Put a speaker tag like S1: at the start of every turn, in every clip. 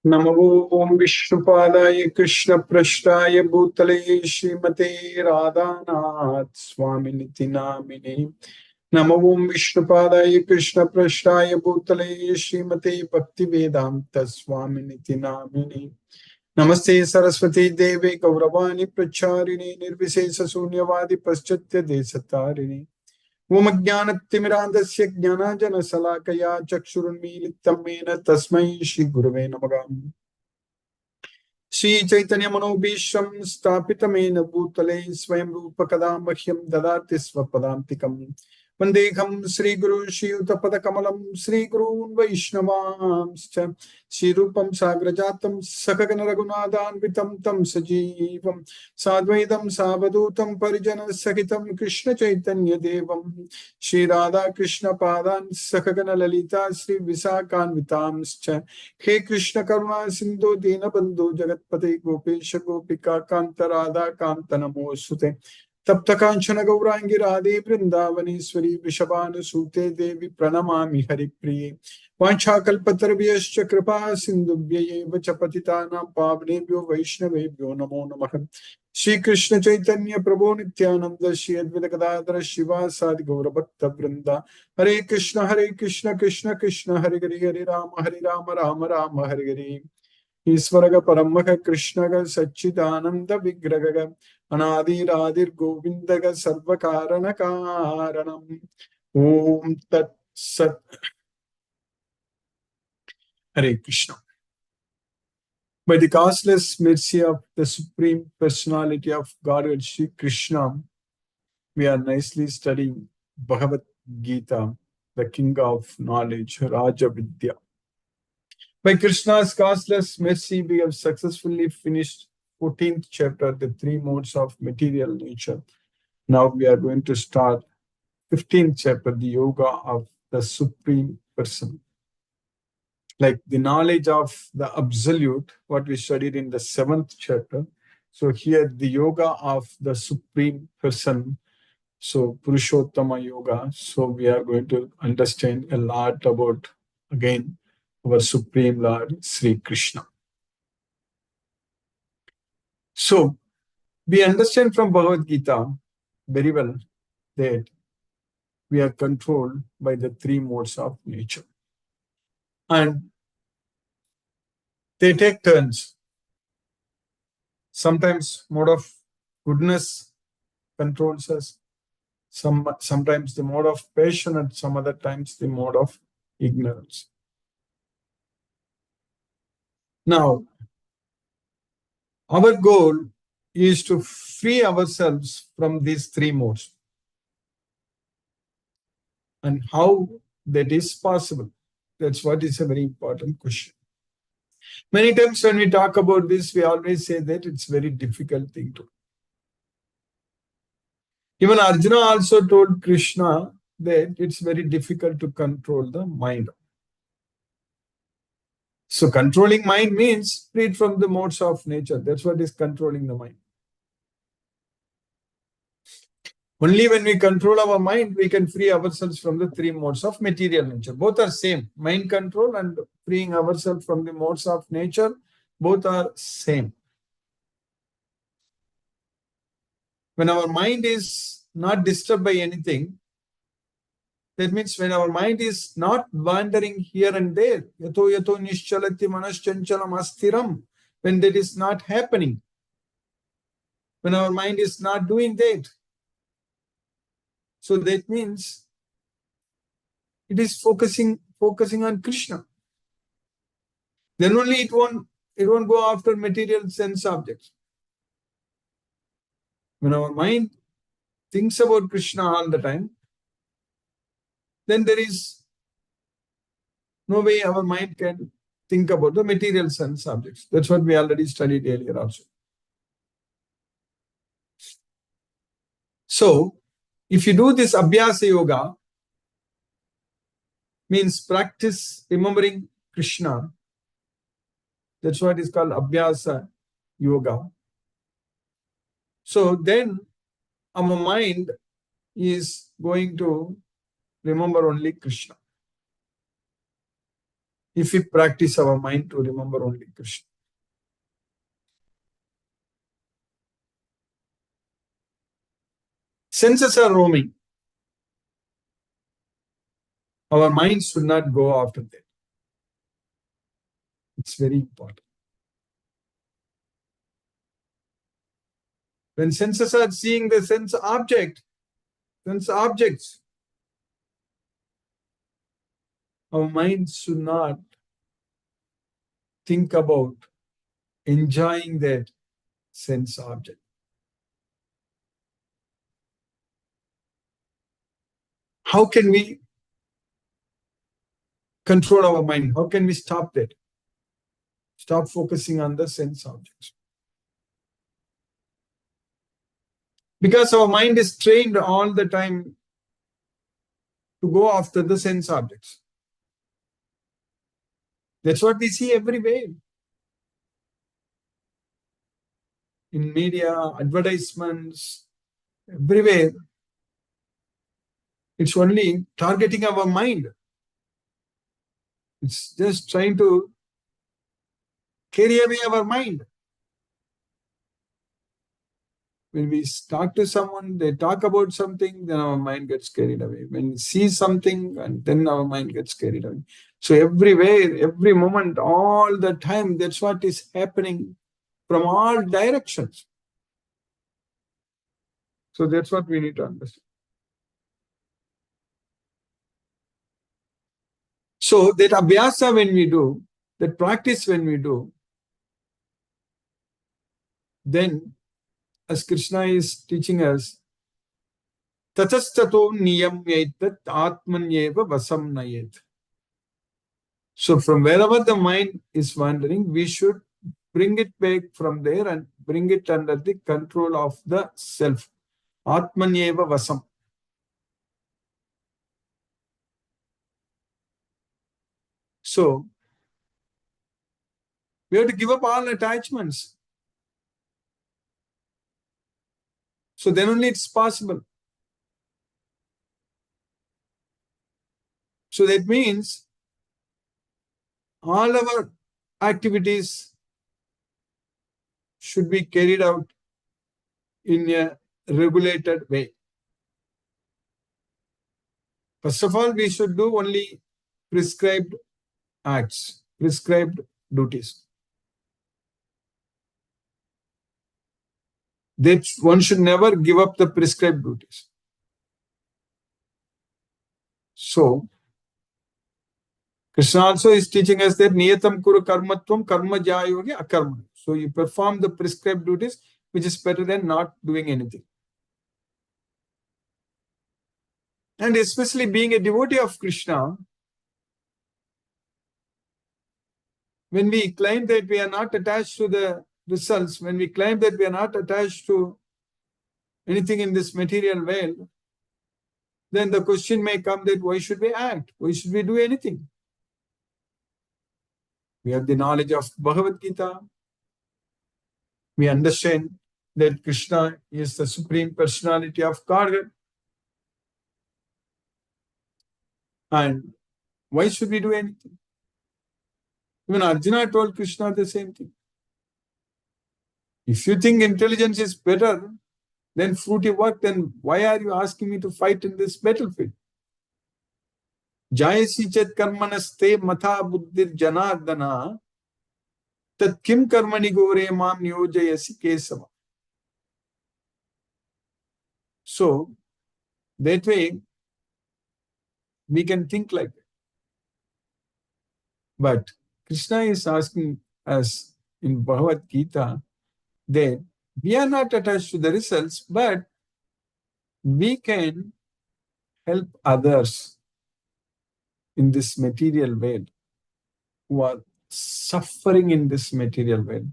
S1: नमो ओम विष्णुपादाय कृष्ण पृष्ठाय भूतले श्रीमते राधानाथ स्वामिनिति नामिने। नमो ओम विष्णुपादाय कृष्ण पृष्ठाय भूतले श्रीमते भक्ति वेदांत स्वामिनिति नामिने। नमस्ते सरस्वती देवे गौरवाणी प्रचारिणे निर्विशेष शून्यवादी पश्चात्य देशतारिणे। ओम ज्ञानतिमिरान्धस्य ज्ञानाञ्जनशलाकया चक्षुरुन्मीलितं येन तस्मै श्री गुरवे नमः। श्री चैतन्य मनोभीष्टं स्थापितमेन भूतले स्वयं रूप कदा मह्यं ददाति स्वपदान्तिकम्। वन्देऽहं श्रीगुरुं श्रीयुतपदकमलं श्रीगुरून् वैष्णवांश्च श्रीरूपं साग्रजातं सकगण रघुनाथान्वितं तं सजीवं साद्वैतं सावधूतं परिजनसहितं कृष्ण चैतन्य देवं श्रीराधा कृष्ण पादान् सकगण ललिता श्री विशाखान्वितांश्च। हे कृष्ण करुणा सिंधु दीनबंधु जगतपते गोपेश गोपिका कांत राधा कांत नमोस्तुते। तप्त कांचन गौरांगी राधे वृंदावनेश्वरी वृषभानुसूते देवी प्रणमामि हरिप्रिये। वाञ्छाकल्पतरुभ्यश्च कृपा सिन्धुभ्यैव च पतितानां पावनेभ्यो वैष्णवेभ्यो नमो नमः। श्री कृष्ण चैतन्य प्रभु नित्यानंद श्री अद्वैत गदाधर शिवासादि गौरभक्त वृंदा। हरे कृष्ण कृष्ण कृष्ण हरे हरे राम राम राम हरे हरे। ईश्वर परम कृष्ण सच्चिदानंद विग्रह अनादिरादिर गोविंद सर्व कारण कारणम। ओम तत्सत। हरे Krishna. By the causeless mercy of the Supreme Personality of Godhead, Sri Krishna, we are nicely studying Bhagavad Gita, the king of knowledge, Raja Vidya. By Krishna's causeless mercy, we have successfully finished 14th chapter, the three modes of material nature. Now we are going to start 15th chapter, the yoga of the Supreme Person. Like the knowledge of the absolute, what we studied in the 7th chapter. So here the yoga of the Supreme Person. So Purushottama Yoga. So we are going to understand a lot about, again, our Supreme Lord, Sri Krishna. So we understand from Bhagavad Gita very well that we are controlled by the three modes of nature. And they take turns. Sometimes mode of goodness controls us. Sometimes the mode of passion, and some other times the mode of ignorance. Now, our goal is to free ourselves from these three modes. And how that is possible? That's what is a very important question. Many times when we talk about this, we always say that it's a very difficult thing to do. Even Arjuna also told Krishna that it's very difficult to control the mind. So controlling mind means freed from the modes of nature. That's what is controlling the mind. Only when we control our mind, we can free ourselves from the three modes of material nature. Both are same. Mind control and freeing ourselves from the modes of nature, both are same. When our mind is not disturbed by anything, that means when our mind is not wandering here and there, yato yato nischalati manaschanchalam astiram, when that is not happening, when our mind is not doing that, so that means it is focusing on Krishna. Then only it won't go after material sense objects. When our mind thinks about Krishna all the time, then there is no way our mind can think about the material sense objects. That's what we already studied earlier also. So, if you do this Abhyasa Yoga, means practice remembering Krishna. That's what is called Abhyasa Yoga. So then our mind is going to remember only Krishna. if we practice our mind to remember only Krishna. Senses are roaming. Our mind should not go after them. It's very important. When senses are seeing the sense objects, our mind should not think about enjoying that sense object. How can we control our mind? How can we stop that? Stop focusing on the sense objects. Because our mind is trained all the time to go after the sense objects. That's what we see everywhere. In media, advertisements, everywhere. It's only targeting our mind. It's just trying to carry away our mind. When we talk to someone, they talk about something, then our mind gets carried away. When we see something, and then our mind gets carried away. So everywhere, every moment, all the time, that's what is happening from all directions. So that's what we need to understand. So that abhyasa when we do, that practice when we do, then as Krishna is teaching us, tatastato niyamyaitat atmanyeva vasam nayet. So from wherever the mind is wandering, we should bring it back from there and bring it under the control of the self. Atmanyeva vasam. So we have to give up all attachments. So then only it's possible. So that means all our activities should be carried out in a regulated way. First of all, we should do only prescribed acts, prescribed duties. That one should never give up the prescribed duties. So, Krishna also is teaching us that niyatam kuru karmatvam karma jayogi akarma. So you perform the prescribed duties, which is better than not doing anything. And especially being a devotee of Krishna, when we claim that we are not attached to the results, when we claim that we are not attached to anything in this material world, then the question may come that why should we act? Why should we do anything? We have the knowledge of Bhagavad Gita. We understand that Krishna is the Supreme Personality of Godhead. And why should we do anything? Even Arjuna told Krishna the same thing. If you think intelligence is better than fruity work, then why are you asking me to fight in this battlefield? Jayasi chet karmanaste matha buddhir janardana tat kim karmani gore mam niyojayasi kesava. So, that way, we can think like that. But Krishna is asking us in Bhagavad Gita that we are not attached to the results, but we can help others in this material world who are suffering in this material world.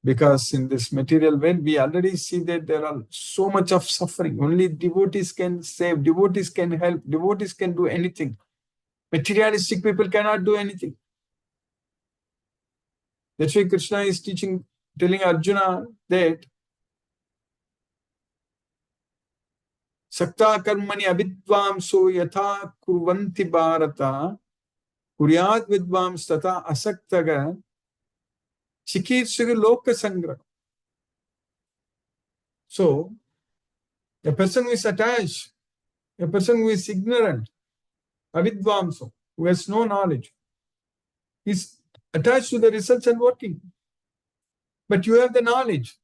S1: Because in this material world, we already see that there are so much of suffering. Only devotees can save, devotees can help, devotees can do anything. Materialistic people cannot do anything. That's why Krishna is telling Arjuna that Sakta karmani abhidvamso yatha kurvanti bharata Kuryat vidvams tata asaktaga chikitsuga loka sangra. So, a person who is attached, a person who is ignorant, avidvamso, who has no knowledge, is attached to the results and working. But you have the knowledge.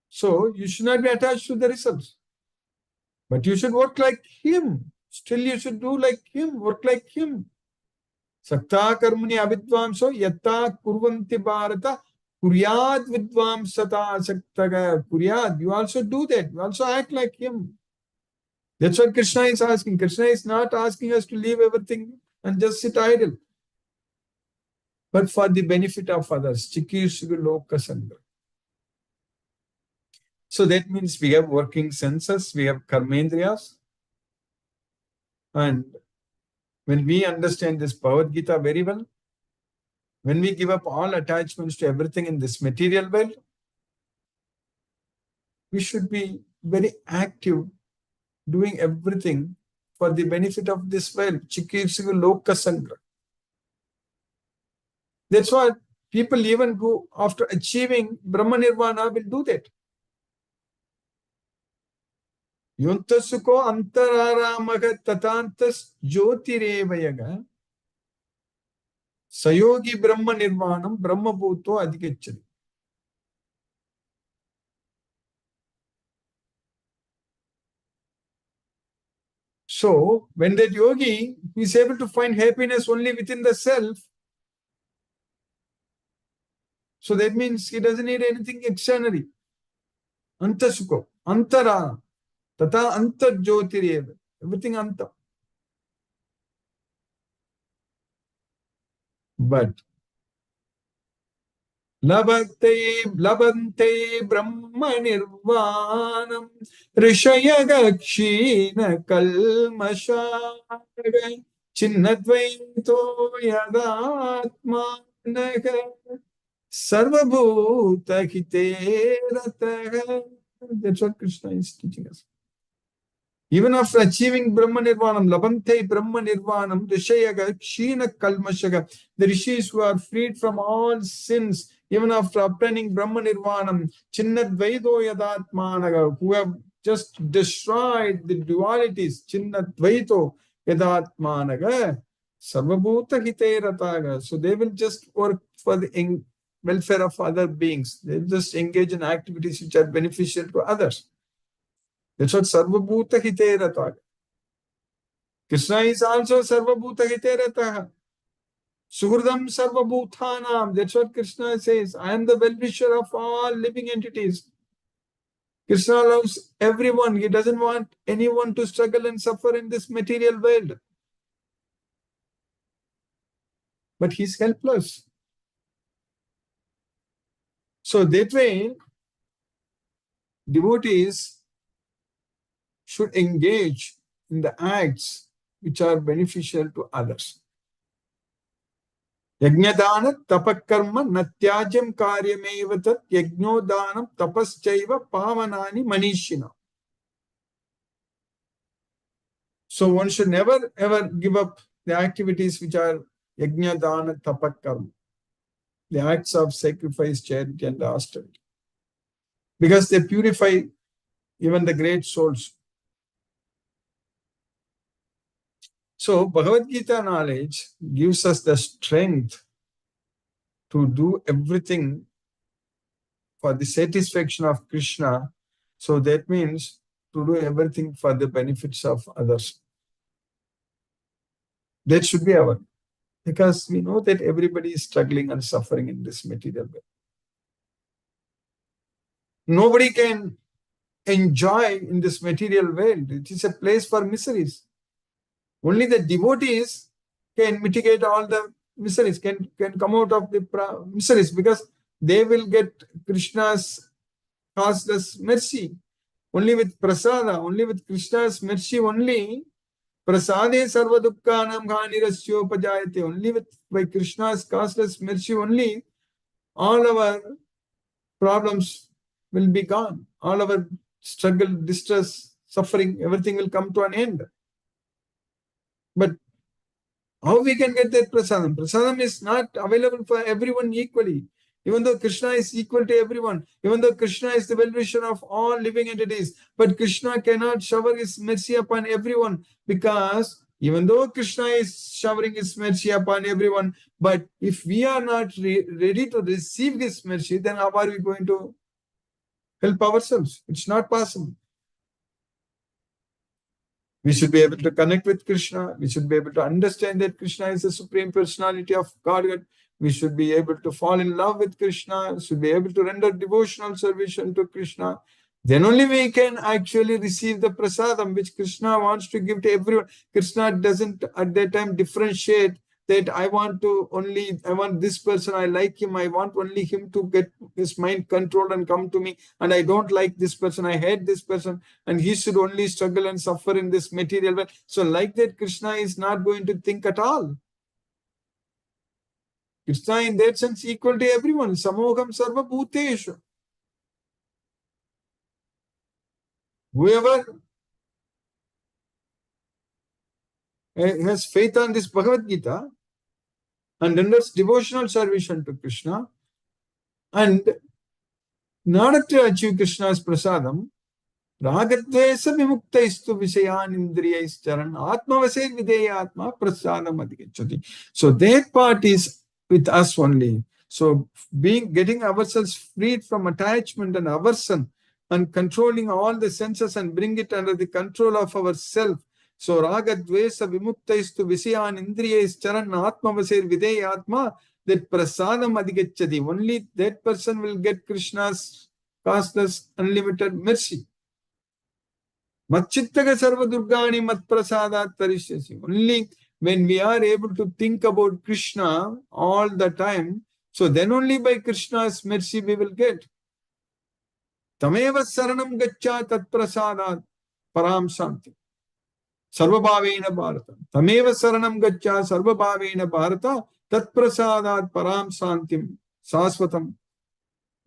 S1: So, you should not be attached to the results. But you should work like him. Still, you should do like him, work like him. Sakta karmani avidvamso yatta kurvanti bharata kuryad vidvamsata saktaga kuryad. You also do that. You also act like him. That's what Krishna is asking. Krishna is not asking us to leave everything and just sit idle, but for the benefit of others. Chikirsuga loka sandra. So that means we have working senses, we have karmendriyas, and when we understand this Bhagavad Gita very well, when we give up all attachments to everything in this material world, we should be very active, doing everything for the benefit of this world. Chikirsuga loka sangra. That's what people even who, after achieving Brahma Nirvana, will do that. Yuntasuko antararamaga tatantas jyotirevayaga sayogi Brahma Nirvanam Brahma bhuto adhikachari. So, when that yogi is able to find happiness only within the self, so that means he doesn't need anything externally. Antasuko, antara, tata antar jyotireva, everything anta. But labante brahma nirvanam rishaya kshina kalmashaga chinnadvaito yadatma naga sarvabhuta hite rataga. That's what Krishna is teaching us. Even after achieving Brahma Nirvanam, Labante Brahma Nirvanam, Rishayaga, Kshina Kalmashaga, the rishis who are freed from all sins, even after obtaining Brahma Nirvanam, Chinnadvaido Yadatmanaga, who have just destroyed the dualities, Chinnadvaito Yadatmanaga, Sarvabhuta Hite Rataga. So they will just work for the welfare of other beings. They will just engage in activities which are beneficial to others. That's what Sarvabhuta Hite Rataga. Krishna is also Sarvabhuta Hite Rataha. Suhridam Sarvabhutanam. That's what Krishna says. I am the well-wisher of all living entities. Krishna loves everyone. He doesn't want anyone to struggle and suffer in this material world. But he's helpless. So that way, devotees should engage in the acts which are beneficial to others. Yajnadana tapakarma natyajam karyameva tat yajnodanam tapaschaiva pavanani manishina. So one should never ever give up the activities which are yajnadana tapakarma, the acts of sacrifice, charity and austerity, because they purify even the great souls. So Bhagavad Gita knowledge gives us the strength to do everything for the satisfaction of Krishna. So that means to do everything for the benefits of others. That should be our, because we know that everybody is struggling and suffering in this material world. Nobody can enjoy in this material world. It is a place for miseries. Only the devotees can mitigate all the miseries, can come out of the miseries, because they will get Krishna's causeless mercy. Only with prasada, only with Krishna's mercy only, prasade sarva dukkhanam ghanirasyopajayate, only with by Krishna's causeless mercy only, all our problems will be gone. All our struggle, distress, suffering, everything will come to an end. But How we can get that prasadam? Prasadam is not available for everyone equally. Even though Krishna is equal to everyone, even though Krishna is the well-wisher of all living entities, but Krishna cannot shower his mercy upon everyone, because even though Krishna is showering his mercy upon everyone, but if we are not ready to receive his mercy, then how are we going to help ourselves? It's not possible. We should be able to connect with Krishna. We should be able to understand that Krishna is the Supreme Personality of Godhead. We should be able to fall in love with Krishna. We should be able to render devotional service to Krishna. Then only we can actually receive the prasadam which Krishna wants to give to everyone. Krishna doesn't at that time differentiate that I want this person, I like him, I want only him to get his mind controlled and come to me, and I don't like this person, I hate this person, and he should only struggle and suffer in this material world. So like that, Krishna is not going to think at all. Krishna in that sense equal to everyone. Samoham sarva bhuteshu. Whoever has faith on this Bhagavad Gita and renders devotional service to Krishna, and in order to achieve Krishna's prasadam, ragadvesa vimukta visayan indriyaischaran atmavase videya atma prasadam adhigacchati. So that part is with us only. So getting ourselves freed from attachment and aversion and controlling all the senses and bring it under the control of ourself. So ragadvesa vimukta visayan indriyaischaran atmavase videya atma, that prasadam adhigacchati. Only that person will get Krishna's costless, unlimited mercy. Matchittaga sarva durgani mat prasadat tarishyasi. Only when we are able to think about Krishna all the time, so then only by Krishna's mercy we will get. Tameva saranam gaccha tat prasadat param santi. Sarvabhavena bharata. Tameva saranam gaccha sarvabhavena bharata tat prasadat param santim sasvatam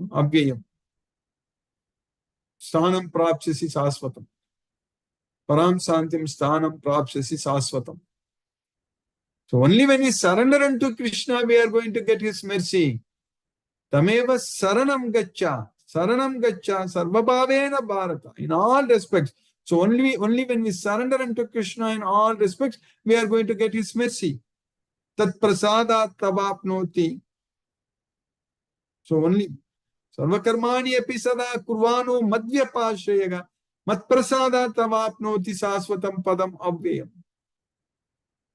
S1: avyayam. Sthanam prapsyasi sasvatam. Param santim sthanam prapsyasi sasvatam. So only when we surrender unto Krishna, we are going to get his mercy. Tameva saranam gaccha sarvabhavena bharata. In all respects. So only when we surrender unto Krishna in all respects, we are going to get his mercy. Tat prasadat tavapnoti. So only sarvakarmani api sada kurvano madhyapashrayega mat prasadat tavapnoti sasvatam padam avyayam.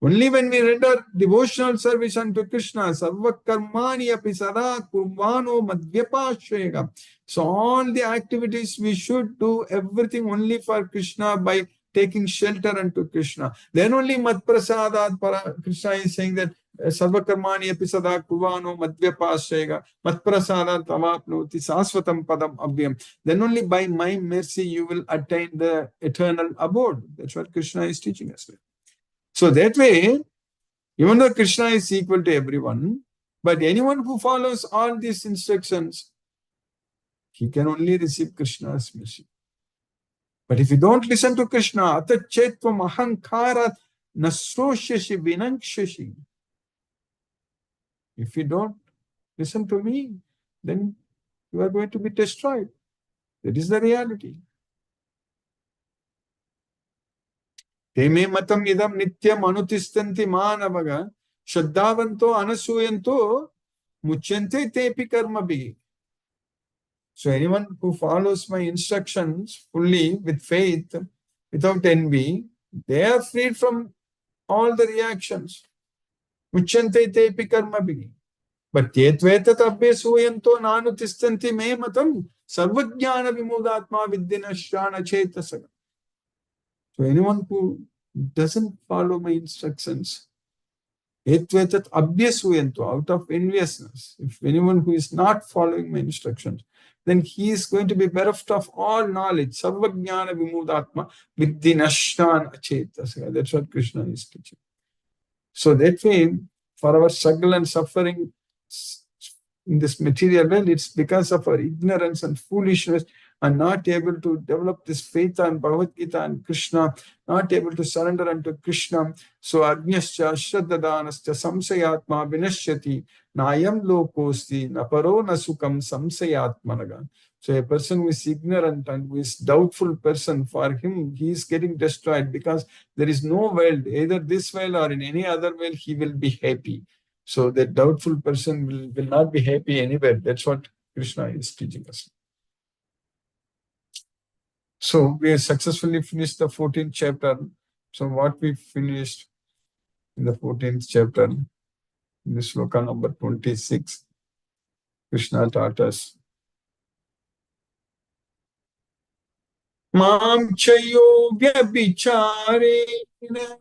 S1: Only when we render devotional service unto Krishna, sarva karmani api sada kurvano madhyapashrayega. So all the activities we should do everything only for Krishna by taking shelter unto Krishna. Then only mat prasadat para. Krishna is saying that sarva karmani api sada kurvano madhyapashrayega mat prasadat tavapnoti sasvatam padam avyam. Then only by my mercy you will attain the eternal abode. That's what Krishna is teaching us. So that way, even though Krishna is equal to everyone, but anyone who follows all these instructions, he can only receive Krishna's mercy. But if you don't listen to Krishna, atachetvam ahankarat nasroshashi vinangshashi. If you don't listen to me, then you are going to be destroyed. That is the reality. Teme matam idam nityam anutistanti manavaga shraddhavanto anasuyanto muchyante tepi karma bhi. So anyone who follows my instructions fully with faith, without envy, they are freed from all the reactions. Muchyante tepi karma bhi. But yetvetat abhyasuyanto nanutistanti me matam sarvajnana vimudatma viddinashrana chetasaga. So anyone who doesn't follow my instructions, etvetat abhyasuyanto, out of enviousness, if anyone who is not following my instructions, then he is going to be bereft of all knowledge. Sarvajnana vimudatma viddinashrana chetasaka. That's what Krishna is teaching. So that way, for our struggle and suffering in this material world, it's because of our ignorance and foolishness. and not able to develop this faith on Bhagavad Gita and Krishna, not able to surrender unto Krishna. So Agnyascha Shraddhadanascha Samsayatma Vinashyati Nayam Lokosti Naparo Nasukam Samsayatmanaga. So a person who is ignorant and who is doubtful person, for him, he is getting destroyed because there is no world, either this world or in any other world, he will be happy. So that doubtful person will not be happy anywhere. That's what Krishna is teaching us. So we have successfully finished the 14th chapter. So what we finished in the 14th chapter, in the sloka number 26, Krishna taught us, Mam chayo vyabhicharena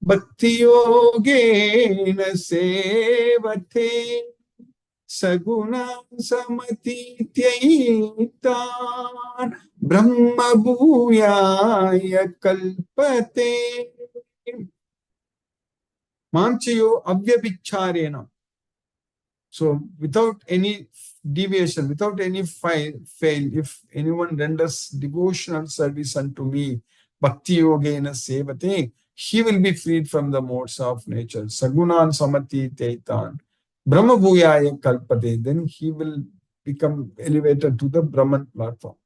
S1: bhakti yogena sevate saguna samatityayitan brahma bhuyaya kalpate. Mam chayo avyabhicharena. So without any deviation, without any fail, if anyone renders devotional service unto me, bhakti yogena sevate, he will be freed from the modes of nature. Sagunan samati taitan. Brahma bhuyaya kalpate. Then he will become elevated to the Brahman platform.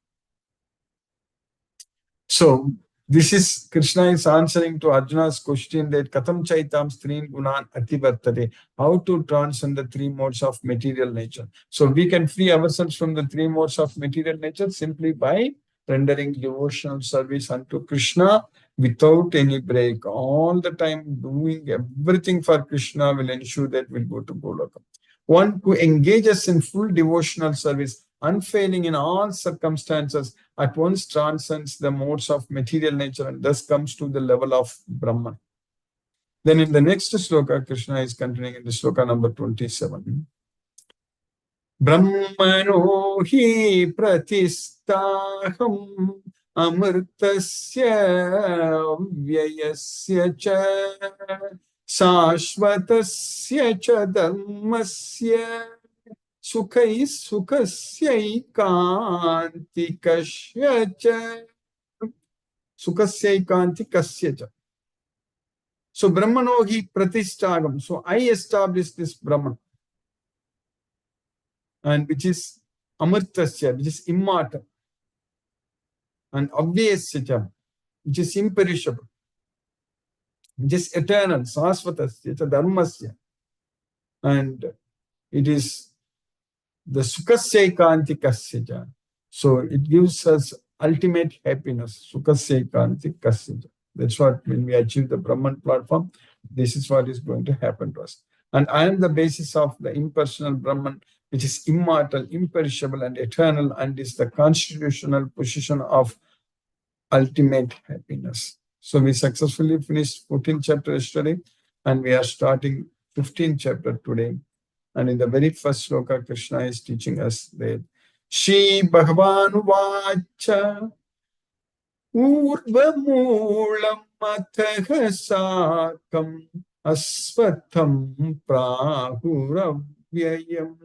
S1: So this is Krishna is answering to Arjuna's question that Katham Chaitam Strin Gunan Ativartate, how to transcend the three modes of material nature. So we can free ourselves from the three modes of material nature simply by rendering devotional service unto Krishna without any break. All the time doing everything for Krishna will ensure that we'll go to Golokam. One who engages in full devotional service, unfailing in all circumstances, at once transcends the modes of material nature and thus comes to the level of Brahman. Then in the next sloka, Krishna is continuing in the sloka number 27. Brahmano hi pratistaham amritasya vyayasya cha sashvatasya cha dharmasya Sukhai Sukhasyaikantikasya cha. Sukhasyaikantikasya cha. So Brahmano hi pratishtagam. So I established this Brahman. And which is Amartasya, which is immortal. And Avyasya cha, which is imperishable. Which is eternal. Sasvatasya cha dharmasya. And it is the Sukhasyaikantikasya. So it gives us ultimate happiness. Sukhasyaikantikasya. That's what when we achieve the Brahman platform, this is what is going to happen to us. And I am the basis of the impersonal Brahman, which is immortal, imperishable, and eternal, and is the constitutional position of ultimate happiness. So we successfully finished 14th chapter yesterday, and we are starting 15th chapter today. And in the very first sloka, Krishna is teaching us that Shri Bhagavan Vacha Urvamulam Athaha Sakam Asvatham Prahuravyayam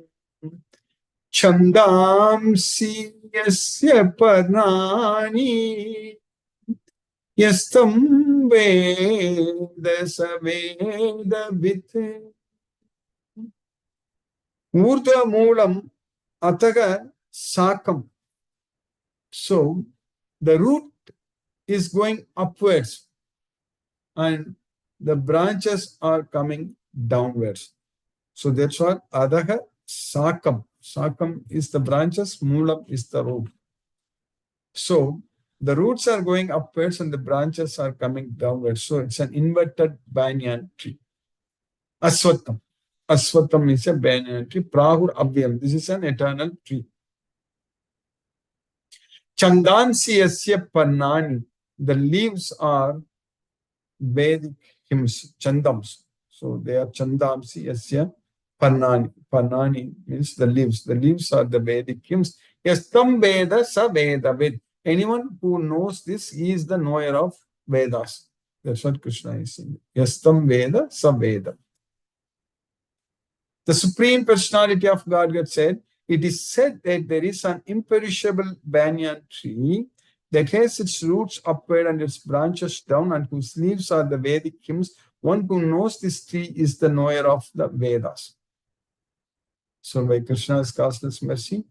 S1: Chandamsi Yasya Parnani Yastam Veda Saveda Vite Urdhva Moolam Ataga Sakam. So the root is going upwards and the branches are coming downwards. So that's what Adaha Sakam. Sakam is the branches, Moolam is the root. So the roots are going upwards and the branches are coming downwards. So it's an inverted banyan tree. Aswatam. Aswatam is a banyan tree. Prahur Avyam. This is an eternal tree. Chandansi yasya pannani. The leaves are Vedic hymns, chandams. So they are chandamsi yasya pannani. Pannani means the leaves. The leaves are the Vedic hymns. Yastam Veda sa Veda Ved. Anyone who knows this, he is the knower of Vedas. That's what Krishna is saying. Yastam Veda sa Veda. The Supreme Personality of Godhead said, It is said that there is an imperishable banyan tree that has its roots upward and its branches down, and whose leaves are the Vedic hymns. One who knows this tree is the knower of the Vedas. So by Krishna's causeless mercy,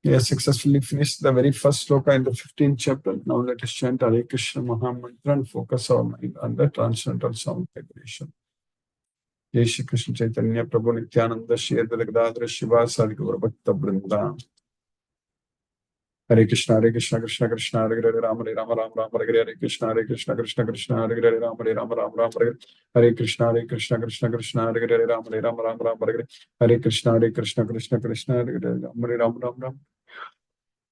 S1: we have successfully finished the very first sloka in the 15th chapter. Now let us chant Hare Krishna Maha Mantra and focus our mind on the transcendental sound vibration. Jai Shri Krishna Chaitanya Prabhu Nityananda Shri Advaita Gadadhara Shivasadi Gaura Bhakta Vrinda. Hare Krishna Krishna Krishna Hare Hare Rama Rama Rama Hare Hare Krishna Krishna Krishna Hare Hare Rama Rama Hare Krishna Krishna Krishna Hare Hare Rama Rama Hare Krishna Krishna Krishna Hare Hare Rama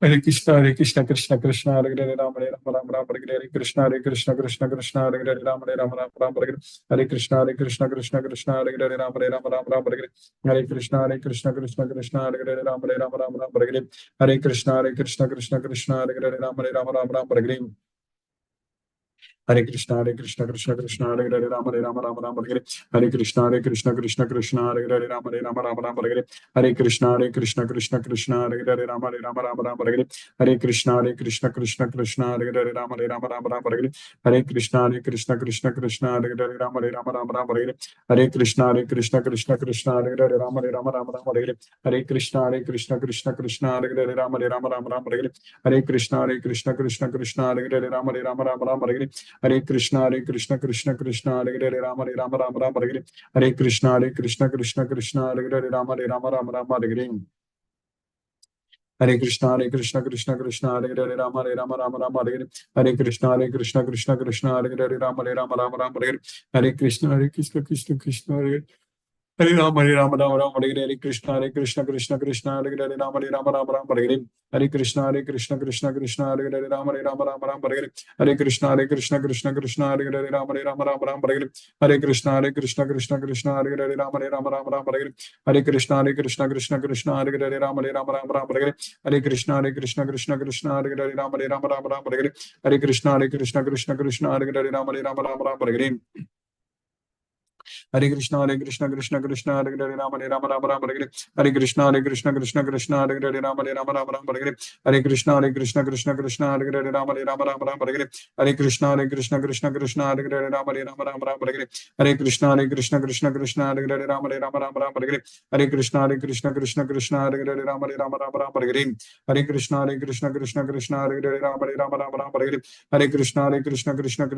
S1: Hare Krishna Krishna Krishna Hare Hare Rama Rama Hare Krishna Krishna Krishna Hare Hare Rama Rama Hare Krishna Krishna Hare Hare Rama Rama Hare Krishna Krishna Hare Hare Rama Rama Hare Krishna Krishna Hare Hare Rama Rama Hare Krishna Krishna Hare Hare Rama Rama Hare Krishna Krishna Krishna Hare Hare Rama Rama Hare Krishna Krishna Hare Hare Rama Rama Hare Krishna Krishna Hare Hare Rama Rama Hare Krishna Krishna Hare Hare Rama Rama Hare Krishna Krishna Hare Hare Rama Rama Hare Krishna Krishna Hare Hare Rama Rama Hare Krishna Krishna Hare Hare Rama Rama Hare Krishna Krishna Hare Hare Rama Rama Hare Krishna Krishna Hare Hare Rama Rama Hare Krishna Krishna Hare Hare Rama Rama Hare Krishna Krishna Hare Hare Rama Rama Hare Krishna Krishna Hare Rama Hare Krishna Krishna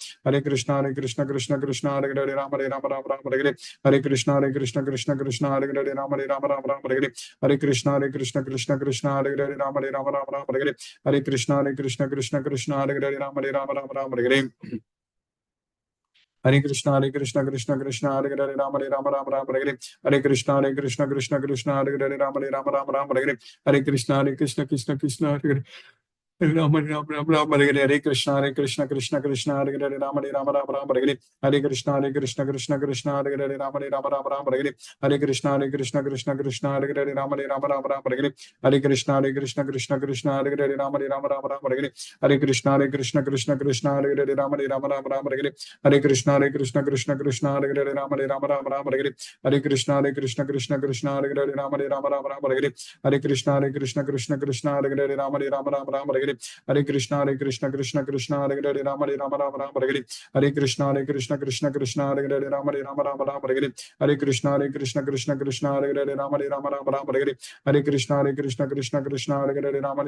S1: Hare Hare Rama Rama Hare Krishna Krishna Hare Hare Rama Rama Hare Krishna Krishna Hare Hare Rama Rama Hare Krishna Krishna Hare Hare Rama Rama Hare Krishna Krishna Hare Hare Rama Rama Hare Krishna Krishna Hare Hare Rama Rama Hare Krishna Krishna Hare Hare Rama Rama Hare Krishna Krishna Hare Hare Rama Rama Hare Krishna Krishna Hare Hare Rama Rama Hare Krishna Krishna Hare Hare Rama Rama Hare Krishna Krishna Hare Hare Rama Rama Hare Krishna Krishna Hare Hare Rama Rama Hare Krishna Krishna Hare Hare Rama Rama Hare Krishna Krishna Hare Hare Rama Rama Hare Krishna Krishna Hare Hare Rama Rama Hare Krishna Krishna Hare Hare Rama Rama Hare Krishna Krishna Hare Hare Rama Rama Hare Krishna Krishna Hare Hare Rama Rama Hare Krishna Krishna Hare Hare Rama Rama Hare Krishna Krishna Hare Hare Rama Rama Hare Krishna Krishna Hare Hare Rama Rama Hare Krishna Krishna Hare Hare Rama Rama Hare Krishna Krishna Hare Hare Rama Rama Hare Krishna Krishna Hare Hare Rama Rama Hare Krishna Krishna Hare Hare Rama Rama Hare Krishna Krishna Hare Hare Rama Rama Hare Krishna Krishna Hare Hare Rama Rama Hare Krishna Krishna Hare Hare Rama Rama Hare Krishna Krishna Hare Hare Rama Hare Krishna Krishna Hare Hare Rama Rama Hare Krishna Krishna Hare Hare Rama Rama Hare Krishna Krishna Hare Hare Rama Rama Hare Krishna Krishna Hare Hare Rama Rama Hare Krishna Krishna Hare Hare Rama Rama Hare Krishna Krishna Hare Hare Rama Rama Hare Krishna Krishna Hare Hare Rama Rama Hare Krishna Krishna Hare Hare Rama Rama Hare Krishna Krishna Hare Hare Rama Rama Hare Krishna Krishna Hare Hare Rama Rama Hare Krishna Krishna Hare Hare Rama Rama Hare Krishna Krishna Hare Hare Rama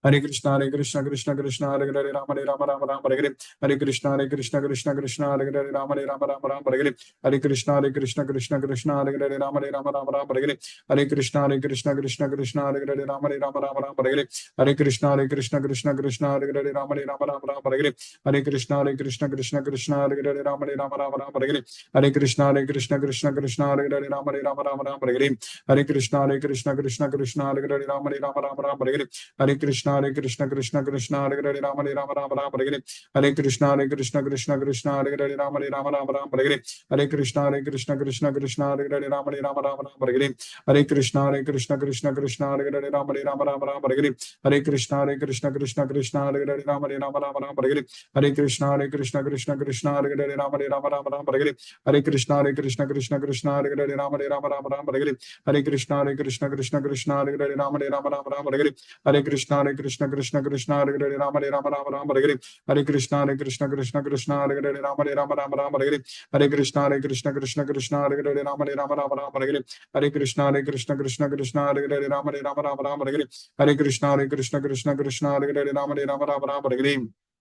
S1: Rama Hare Krishna, Krishna Krishna, Hare Hare, Rama Rama, Hare Hare, Hare Krishna, Krishna Krishna, Hare Hare, Rama Rama, Hare Hare, Hare Krishna, Krishna Krishna, Hare Hare, Rama Rama, Hare Hare, Hare Krishna, Krishna Krishna, Hare Hare, Rama Rama, Hare Hare, Hare Krishna, Krishna Krishna, Hare Hare, Rama Rama, Hare Hare, Hare Krishna, Krishna Krishna, Hare Hare, Rama Rama, Hare Hare, Hare Krishna, Krishna Krishna, Hare Hare, Rama Rama, Hare Hare, Hare Krishna, Krishna Krishna, Hare Hare, Rama Rama, Hare Hare, Hare Krishna, Krishna Krishna, Hare Hare, Rama Rama, Hare Hare, Hare Krishna, Krishna Krishna, Hare Hare, Rama Rama, Hare Hare, Hare Krishna, Krishna Krishna, Hare Hare, Rama Rama, Hare Hare, Hare Krishna, Krishna Krishna, Hare Hare, Rama Rama, Hare Hare, Hare Krishna, Krishna Krishna, Hare Hare, Rama Rama, Hare Hare, Hare Krishna, Krishna Krishna, Hare Hare, Rama Rama, Hare Hare, Hare Krishna, Krishna Krishna, Hare Hare, Rama Rama, Hare Hare, Hare Krishna, Krishna Krishna, Hare Hare, Rama Rama, Hare Hare, Hare Krishna, Krishna Krishna, Hare Hare, Rama Rama, Hare Hare, Hare Krishna, Krishna Krishna, Hare Hare, Rama Rama, Hare Hare, Hare Krishna, Krishna Krishna, Hare Hare, Rama Rama, Hare Hare, Hare Krishna, Krishna Krishna, Hare Hare, Rama Rama, Hare Hare, Hare Krishna, Krishna Krishna, Hare Hare, Rama Rama, Hare Hare, Hare Krishna, Krishna Krishna, Hare Hare, Rama Rama, Hare Hare, Hare Krishna, Krishna Krishna, Hare Hare, Rama Rama, Hare Hare,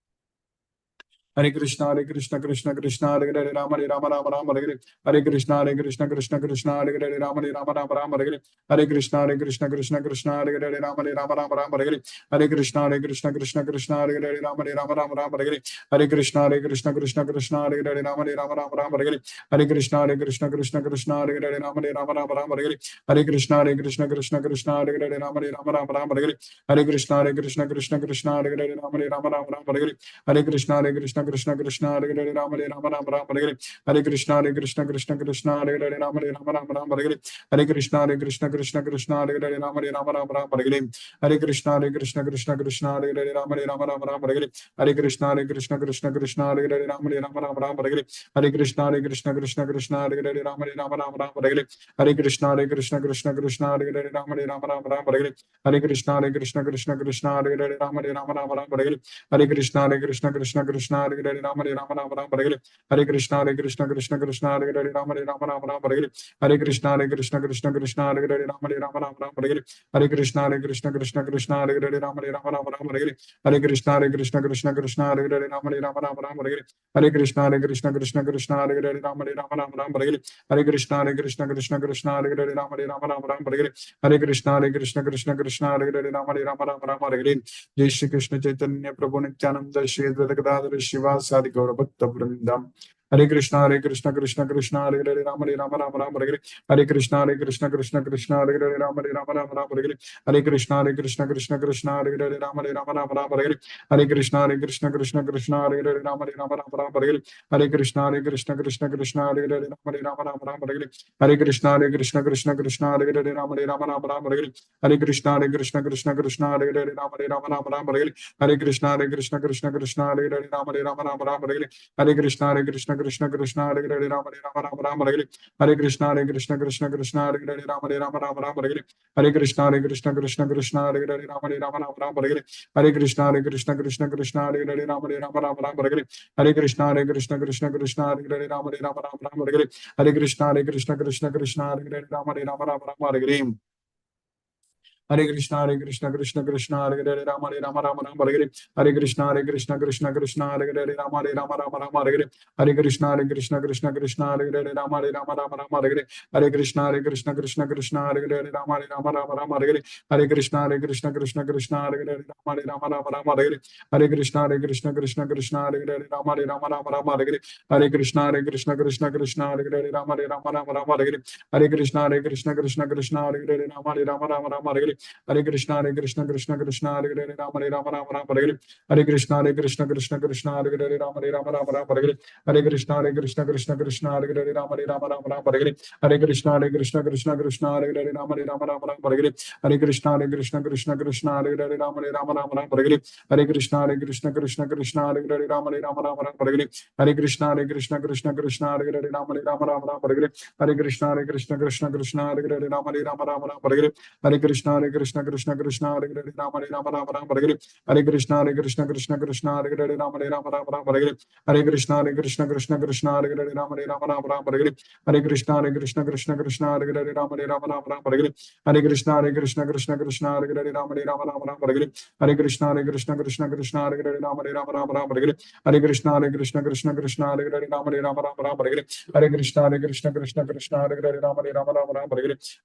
S1: Hare Krishna, Krishna Krishna, Hare Hare, Rama Rama, Hare Hare, Hare Krishna, Krishna Krishna, Hare Hare, Rama Rama, Hare Hare, Hare Krishna, Krishna Krishna, Hare Hare, Rama Rama, Hare Hare, Hare Krishna, Krishna Krishna, Hare Hare, Rama Rama, Hare Hare, Hare Krishna, Krishna Krishna, Hare Hare, Rama Rama, Hare Hare, Hare Krishna, Krishna Krishna, Hare Hare, Rama Rama, Hare Hare, Hare Krishna, Krishna, Hare Hare, Rama Rama, Hare Hare, Hare Krishna, Krishna, Hare Hare, Rama Rama, Hare Hare, Hare Krishna, Krishna, Hare Hare, Rama Rama, Hare Hare, Hare Krishna, Krishna, Hare Hare, Rama Rama, Hare Hare, Hare Krishna, Krishna, Hare Hare, Rama Rama, Hare Hare, Hare Krishna, Krishna, Hare Hare, Rama Rama, Hare Hare, Hare Krishna, Krishna, Hare Hare, Rama Rama, Hare Hare, Hare Krishna, Krishna, Hare Hare, Rama Rama, Hare Hare, Hare Krishna, Krishna, Hare Hare, Rama Rama, Hare Hare, Hare Krishna, Krishna, Hare Hare, Rama Rama, Hare Hare, Hare Krishna, Krishna, Hare Hare, Rama Rama, Hare Hare, Hare Krishna, Krishna, Hare Hare, Rama Rama, Hare Hare, Hare Krishna, Krishna, Hare Hare, Rama Rama, Hare Hare, Hare Krishna, Krishna, Hare Hare, Rama Rama, Hare Hare, Hare Krishna, Krishna, Hare Hare, Rama Rama, Hare Hare, Hare Krishna, Krishna, Hare Hare, Rama Rama, Hare Hare, Jai Shri Krishna Chaitanya Prabhu Nityananda Shri Advaita Gadadhara Shivasadi Gaura Bhakta Vrindam. Hare Krishna, Krishna, Hare Hare, Rama Rama, Hare Hare, Hare Krishna, Krishna, Hare Hare, Rama Rama, Hare Hare, Hare Krishna, Krishna, Hare Hare, Rama Rama, Hare Hare, Hare Krishna, Krishna, Hare Hare, Rama Rama, Hare Hare, Hare Krishna, Krishna, Hare Hare, Rama Rama, Hare Hare, Hare Krishna, Krishna, Hare Hare, Rama Rama, Hare Hare, Hare Krishna, Krishna, Hare Hare, Rama Rama, Hare Hare, Hare Krishna, Krishna, Hare Hare, Rama Hare Hare, Hare Krishna, Krishna, Hare Hare, Rama Hare Hare, Hare Krishna, Krishna, Hare Hare, Rama Hare Hare, Hare Krishna, Krishna, Hare Hare, Rama Hare Hare, Hare Krishna, Krishna, Hare Hare, Rama Hare Hare, Hare Krishna, Krishna, Hare Hare, Rama Hare Hare, Hare Krishna, Krishna, Hare Hare, Rama Hare Hare, Hare Krishna, Krishna, Hare Hare, Rama Hare Hare, Hare Krishna, Krishna, Hare Hare, Rama Hare Hare, Hare Krishna, Krishna, Hare Hare, Rama Hare Hare, Hare Krishna, Krishna, Hare Hare, Rama Hare Hare, Hare Krishna, Krishna, Hare Hare, Rama Hare Hare, Hare Krishna, Krishna, Hare Hare, Rama Hare Hare, Hare Krishna, Krishna, Hare Hare, Rama Hare Hare, Hare Krishna, Krishna, Hare Hare, Rama Hare Hare, Hare Krishna, Krishna, Hare Hare, Rama Hare Hare, Hare Krishna, Krishna, Hare Hare, Rama Hare Hare, Hare Krishna, Krishna, Hare Hare, Rama Hare Hare, Hare Krishna, Krishna, Hare Hare, Rama Hare Hare, Hare Krishna, Krishna, Hare Hare, Rama Hare Hare, Hare Krishna, Krishna, Hare Hare, Rama Hare Hare, Hare Krishna, Krishna, Hare Hare, Rama Hare Hare, Hare Krishna, Krishna, Hare Hare, Rama Hare Hare, Hare Krishna, Krishna Krishna Krishna Hare Hare Rama Hare Rama Rama Rama Hare Hare Hare Krishna Krishna Krishna Krishna Hare Hare Rama Hare Rama Rama Rama Hare Hare Hare Krishna Krishna Krishna Krishna Hare Hare Rama Hare Rama Rama Rama Hare Hare Hare Krishna Krishna Krishna Krishna Hare Hare Rama Hare Rama Rama Rama Hare Hare Hare Krishna Krishna Krishna Krishna Hare Hare Rama Hare Rama Rama Rama Hare Hare Hare Krishna Krishna Krishna Krishna Hare Hare Rama Hare Rama Rama Rama Hare Hare Hare Krishna Krishna Krishna Krishna Hare Hare Rama Hare Rama Rama Rama Hare Hare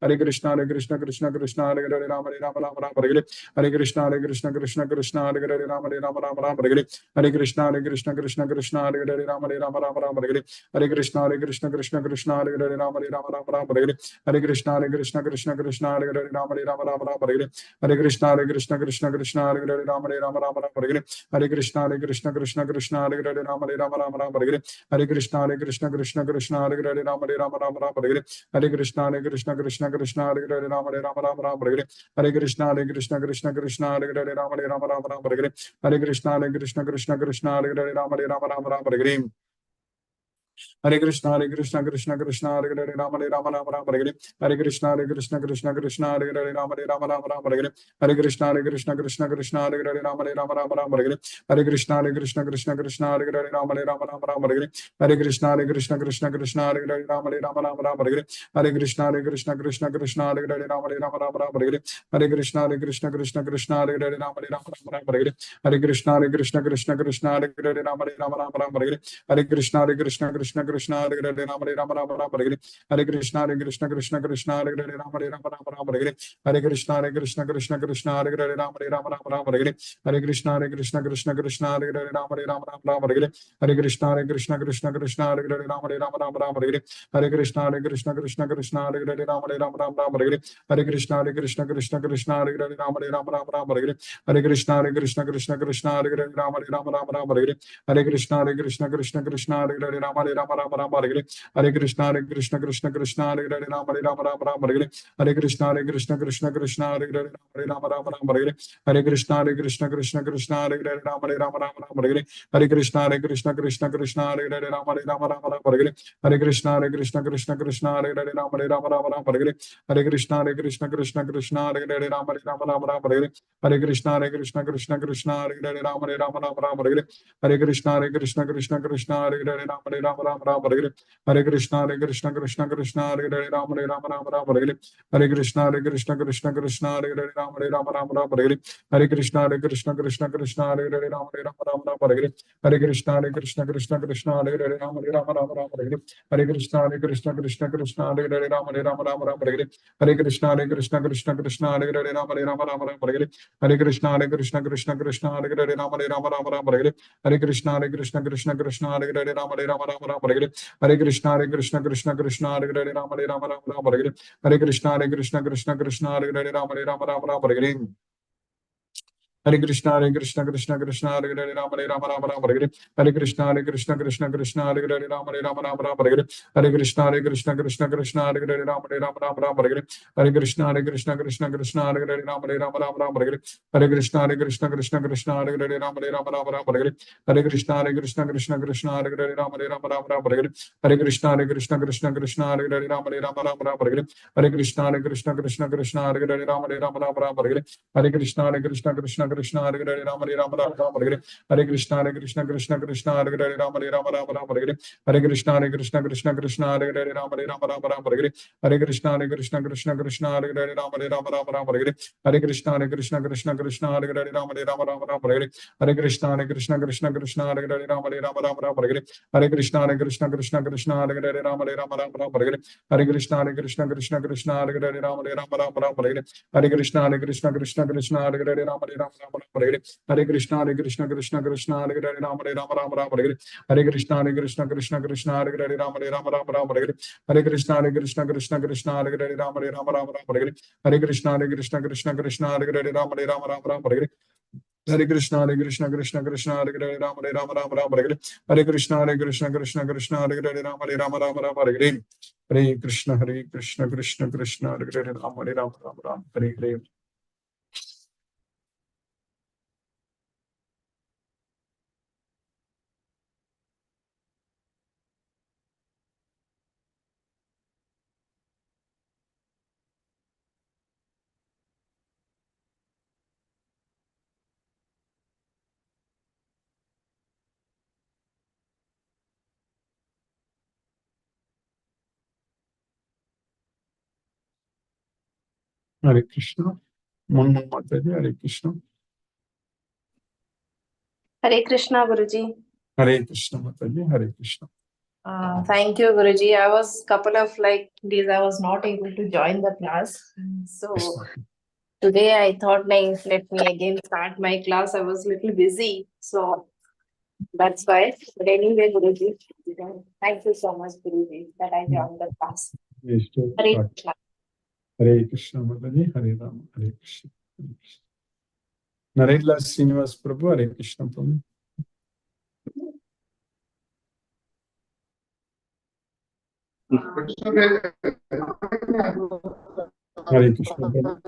S1: Hare Krishna Krishna Krishna Krishna Hare Hare Rama Hare Rama Rama Rama Hare Hare Hare Krishna Krishna Krishna Krishna Hare Hare Rama Hare Rama Rama Rama Hare Hare Hare Krishna Krishna Krishna Krishna Hare Hare Rama Hare Rama Rama Rama Hare Hare Hare Krishna Krishna Krishna Krishna Hare Hare Rama Hare Rama Rama Rama Hare Hare Hare Krishna Krishna Krishna Krishna Hare Hare Rama Hare Rama Rama Rama Hare Hare Hare Krishna Krishna Krishna Krishna Hare Hare Rama Hare Rama Rama Rama Hare Hare Hare Krishna Krishna Krishna Krishna Hare Hare Rama Hare Rama Rama Rama Hare Hare Hare Krishna Krishna Krishna Krishna Hare Hare Rama Hare Rama Rama Rama Hare Hare Hare Krishna Krishna Krishna Krishna Hare Hare Rama Hare Rama Rama Rama Hare Hare Hare Krishna Krishna Krishna Krishna Hare Hare Rama Hare Rama Rama Rama Hare Hare Hare Krishna Krishna Krishna Krishna Hare Hare Rama Hare Rama Rama Rama Hare Hare Hare Krishna Krishna Krishna Krishna Hare Hare Rama Hare Rama Rama Rama Hare Hare Hare Krishna Krishna Krishna Hare Hare Rama Hare Rama Rama Rama Hare Hare Hare Krishna Krishna Krishna Hare Hare Rama Hare Rama Rama Rama Hare Hare Hare Krishna Krishna Krishna Hare Hare Rama Hare Rama Rama Rama Hare Hare Hare Krishna Krishna Krishna Hare Hare Rama Hare Rama Rama Rama Hare Hare Hare Krishna Krishna Krishna Hare Hare Rama Hare Rama Rama Rama Hare Hare Hare Krishna Krishna Krishna Hare Hare Rama Hare Rama Rama Rama Hare Hare Hare Krishna Krishna Krishna Hare Hare Rama Hare Rama Rama Rama Hare Hare Hare Krishna Krishna Krishna Hare Hare Rama Hare Rama Rama Rama Hare Hare Hare Krishna Krishna Krishna Hare Hare Rama Hare Rama Rama Rama Hare Hare Hare Krishna Krishna Krishna Hare Hare Rama Hare Rama Rama Rama Hare Hare Hare Krishna Krishna Krishna Hare Hare Rama Hare Rama Rama Rama Hare Hare Hare Krishna Krishna Krishna Hare Hare Rama Hare Rama Rama Rama Hare Hare Hare Krishna Krishna Krishna Hare Hare Rama Hare Rama Rama Rama Hare Hare Hare Krishna Krishna Krishna Hare Hare Rama Hare Rama Rama Rama Hare Hare Hare Krishna Krishna Krishna Hare Hare Rama Hare Rama Rama Rama Hare Hare Hare Krishna Krishna Krishna Hare Hare Rama Hare Rama Rama Rama Hare Hare Hare Krishna Krishna Krishna Hare Hare Rama Hare Rama Rama Rama Hare Hare Hare Krishna Krishna Hare Hare Rama Hare Rama Rama Rama Hare Hare Hare Krishna Krishna Krishna Hare Hare Rama Hare Rama Rama Rama Hare Hare Hare Krishna Krishna Krishna Hare Hare Rama Hare Rama Rama Rama Hare Hare Hare Krishna Krishna Krishna Hare Hare Rama Hare Rama Rama Rama Hare Hare Hare Krishna Krishna Krishna Hare Hare Rama Hare Rama Rama Rama Hare Hare Hare Krishna Krishna Krishna Hare Hare Rama Hare Rama Rama Rama Hare Hare Hare Krishna Krishna Krishna Hare Hare Rama Hare Rama Rama Rama Hare Hare Hare Krishna Krishna Krishna Hare Hare Rama Hare Rama Rama Rama Hare Hare Hare Krishna Krishna Krishna Hare Hare Rama Hare Rama Rama Rama Hare Hare Hare Krishna Krishna Krishna Hare Hare Rama Hare Rama Rama Rama Hare Hare Hare Krishna Krishna Krishna Hare Hare Rama Hare Rama Rama Rama Hare Hare Hare Krishna Krishna Krishna Hare Hare Rama Hare Rama Rama Rama Hare Hare Hare Krishna Krishna Krishna Hare Hare Rama Hare Rama Rama Rama Hare Hare Hare Krishna Krishna Hare Hare Rama Hare Rama Rama Rama Hare Hare Hare Krishna Krishna Hare Hare Rama Hare Rama Rama Rama Hare Hare Hare Krishna Krishna Hare Hare Rama Hare Rama Rama Rama Hare Hare Hare Krishna Krishna Hare Hare Rama Hare Rama Rama Rama Hare Hare Hare Krishna Krishna Hare Hare Rama Hare Rama Rama Rama Hare Hare Hare Krishna Hare Hare Rama Hare Rama Rama Rama Hare Hare Hare Krishna Krishna Hare Hare Rama Hare Rama Rama Rama Hare Hare Hare Krishna Krishna Hare Hare Rama Hare Rama Rama Rama Hare Hare Hare Krishna Krishna Hare Hare Rama Hare Rama Rama Rama Hare Hare Hare Krishna Krishna Hare Hare Rama Hare Rama Rama Rama Hare Hare Hare Krishna Krishna Hare Hare Rama Hare Rama Rama Rama Hare Hare Hare Krishna Krishna Hare Hare Rama Hare Rama Rama Rama Hare Hare Hare Krishna Krishna Hare Hare Rama Hare Rama Rama Rama Hare Hare Hare Krishna Krishna Hare Hare Rama Hare Rama Rama Rama Hare Hare Hare Krishna Krishna Hare Hare Rama Hare Rama Rama Rama Hare Hare Hare Krishna Krishna Hare Hare Rama Hare Rama Rama Rama Hare Hare Hare Krishna Krishna Hare Hare Rama Hare Rama Rama Rama Hare Hare Hare Krishna Krishna Hare Hare Rama Hare Rama Rama Rama Hare Hare Hare Krishna Krishna Hare Hare Rama Hare Rama Rama Rama Hare Hare Hare Krishna Krishna Hare Hare Rama Hare Rama Rama Rama Hare Hare Hare Krishna Krishna Hare Hare Rama Hare Rama Rama Rama Hare Hare Hare Krishna Krishna Hare Hare Rama Hare Rama Rama Rama Hare Hare Hare Krishna Krishna Hare Hare Rama Hare Rama Rama Rama Hare Hare Hare Krishna Krishna Hare Hare Rama Hare Rama Rama Rama Hare Hare Hare Krishna Krishna Hare Hare Rama Hare Rama Rama Rama Hare Hare Hare Krishna Krishna Hare Hare Rama Hare Rama Rama Rama Hare Hare Hare Krishna Krishna Hare Hare Rama Hare Rama Rama Rama Hare Hare Hare Krishna Krishna Hare Hare Rama Hare Rama Rama Rama Hare Hare Hare Krishna Krishna Hare Hare Rama Hare Rama Rama Rama Hare Hare Hare Krishna. Munmu Mataji, Hare Krishna.
S2: Hare Krishna, Guruji.
S1: Hare Krishna Mataji, Hare Krishna.
S2: Thank you, Guruji. I was couple of days I was not able to join the class. So today I thought let me again start my class. I was little busy. So that's why. But anyway, Guruji, thank you so much, Guruji, that I joined the class.
S1: Yes,
S2: Hare Krishna.
S1: Hare Krishna Mataji, Hare Rama, Hare Krishna. Narendra Srinivas Prabhu, Hare Krishna Prabhu. Hare Krishna Prabhu.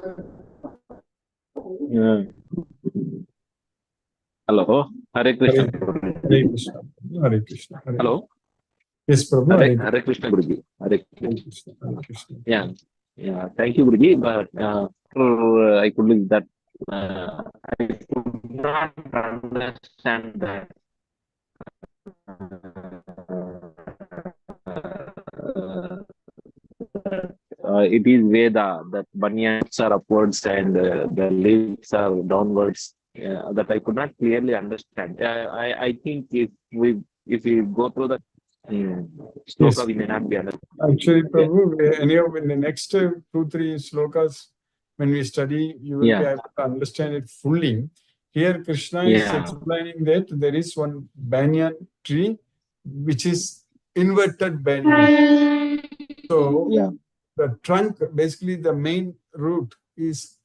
S3: Hello, Hare Krishna.
S1: Hare Krishna. Hare Krishna. Hare
S3: Hello.
S1: Yes, Prabhu.
S3: Hare Krishna, Guruji. Hare
S1: Krishna. Hare Krishna.
S3: Yeah. Thank you, Guruji. But I couldn't that. I could not understand that. It is Veda that banyans are upwards and the leaves are downwards. That I could not clearly understand. I think if we go through the sloka, we may not be understanding.
S1: Actually, Prabhu, anyhow, in the next 2-3 slokas, when we study, you will be able to understand it fully. Here, Krishna is explaining that there is one banyan tree, which is inverted banyan. So, the trunk, basically the main root is